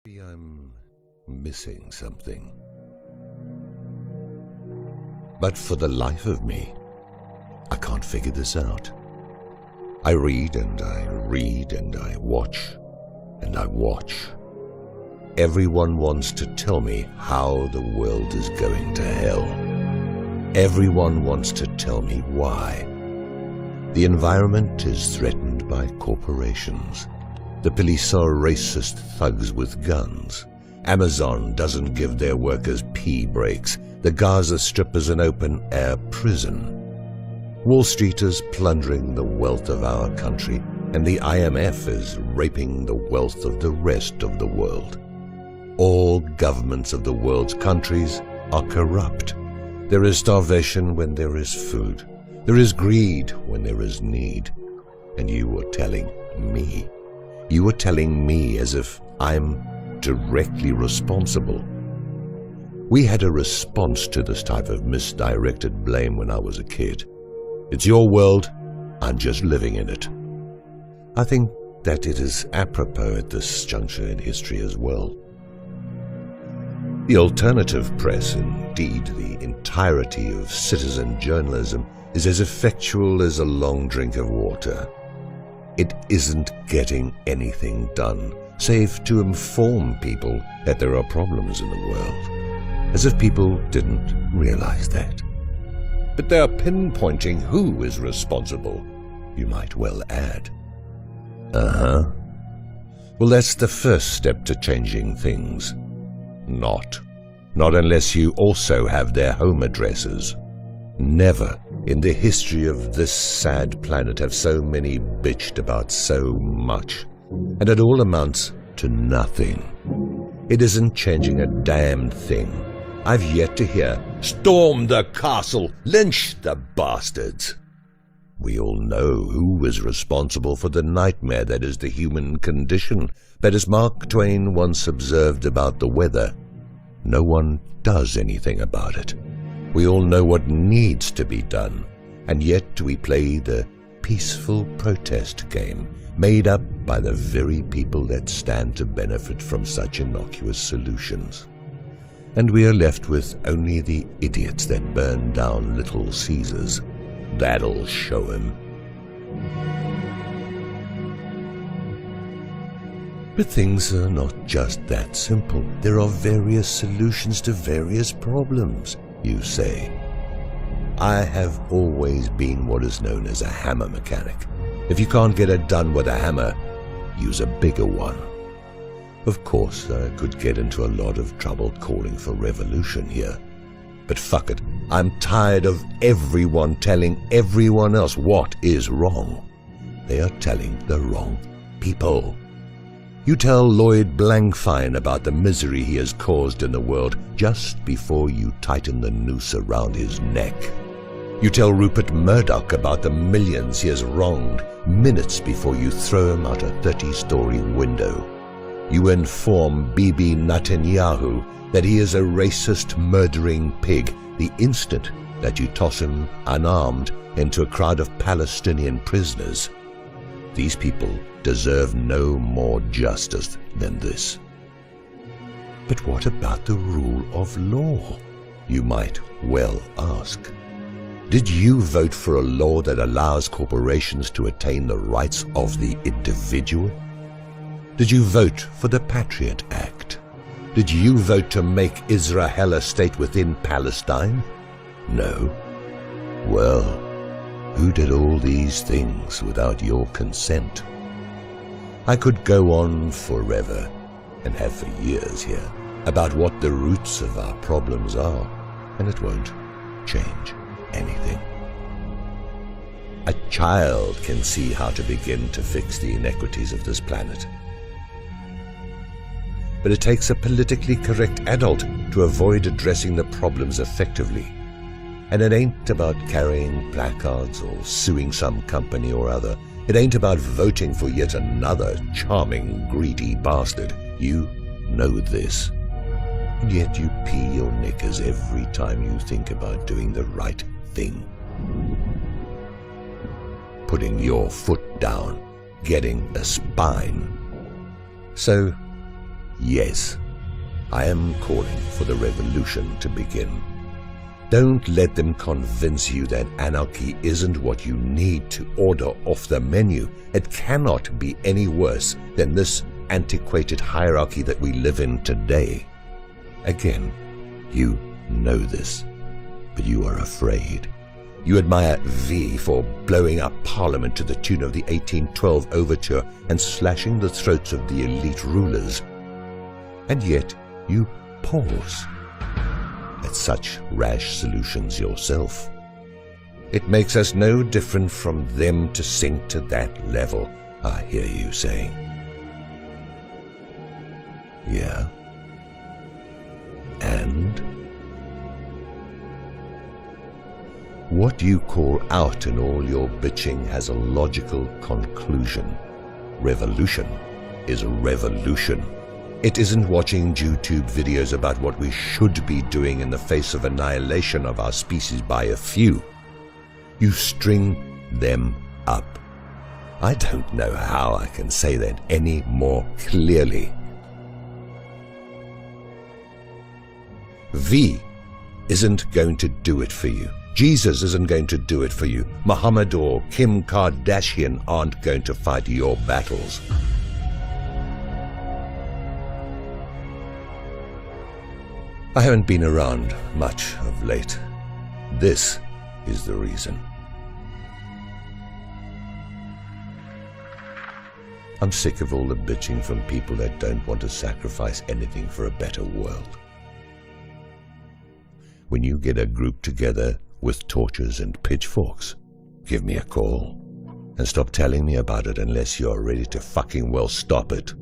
Maybe I'm missing something. But for the life of me, I can't figure this out. I read and I read and I watch and I watch. Everyone wants to tell me how the world is going to hell. Everyone wants to tell me why. The environment is threatened by corporations. The police are racist thugs with guns. Amazon doesn't give their workers pee breaks. The Gaza Strip is an open-air prison. Wall Street is plundering the wealth of our country, and the IMF is raping the wealth of the rest of the world. All governments of the world's countries are corrupt. There is starvation when there is food. There is greed when there is need. And you were telling me. You were telling me as if I'm directly responsible. We had a response to this type of misdirected blame when I was a kid. It's your world, I'm just living in it. I think that it is apropos at this juncture in history as well. The alternative press, indeed the entirety of citizen journalism, is as effectual as a long drink of water. It isn't getting anything done, save to inform people that there are problems in the world, as if people didn't realize that. But they are pinpointing who is responsible, you might well add. Well, that's the first step to changing things. Not unless you also have their home addresses. Never in the history of this sad planet have so many bitched about so much, and it all amounts to nothing. It isn't changing a damn thing. I've yet to hear, "Storm the castle, lynch the bastards." We all know who is responsible for the nightmare that is the human condition, but as Mark Twain once observed about the weather, no one does anything about it. We all know what needs to be done, and yet we play the peaceful protest game made up by the very people that stand to benefit from such innocuous solutions. And we are left with only the idiots that burn down Little Caesars. That'll show him. But things are not just that simple. There are various solutions to various problems, you say. I have always been what is known as a hammer mechanic. If you can't get it done with a hammer, use a bigger one. Of course, I could get into a lot of trouble calling for revolution here. But fuck it, I'm tired of everyone telling everyone else what is wrong. They are telling the wrong people. You tell Lloyd Blankfein about the misery he has caused in the world just before you tighten the noose around his neck. You tell Rupert Murdoch about the millions he has wronged minutes before you throw him out a 30-story window. You inform Bibi Netanyahu that he is a racist, murdering pig the instant that you toss him unarmed into a crowd of Palestinian prisoners. These people deserve no more justice than this. But what about the rule of law? You might well ask. Did you vote for a law that allows corporations to attain the rights of the individual? Did you vote for the Patriot Act? Did you vote to make Israel a state within Palestine? No. Well, who did all these things without your consent? I could go on forever, and have for years here, about what the roots of our problems are, and it won't change anything. A child can see how to begin to fix the inequities of this planet. But it takes a politically correct adult to avoid addressing the problems effectively. And it ain't about carrying placards or suing some company or other. It ain't about voting for yet another charming, greedy bastard. You know this. And yet you pee your knickers every time you think about doing the right thing. Putting your foot down, getting a spine. So Yes, I am calling for the revolution to begin. Don't let them convince you that anarchy isn't what you need to order off the menu. It cannot be any worse than this antiquated hierarchy that we live in today. Again, you know this, but you are afraid. You admire V for blowing up Parliament to the tune of the 1812 overture and slashing the throats of the elite rulers. And yet you pause at such rash solutions yourself. It makes us no different from them to sink to that level, I hear you saying. Yeah? And? What you call out in all your bitching has a logical conclusion. Revolution is a revolution. It isn't watching YouTube videos about what we should be doing in the face of annihilation of our species by a few. You string them up. I don't know how I can say that any more clearly. V isn't going to do it for you. Jesus isn't going to do it for you. Muhammad or Kim Kardashian aren't going to fight your battles. I haven't been around much of late. This is the reason. I'm sick of all the bitching from people that don't want to sacrifice anything for a better world. When you get a group together with torches and pitchforks, give me a call. And stop telling me about it unless you're ready to fucking well stop it.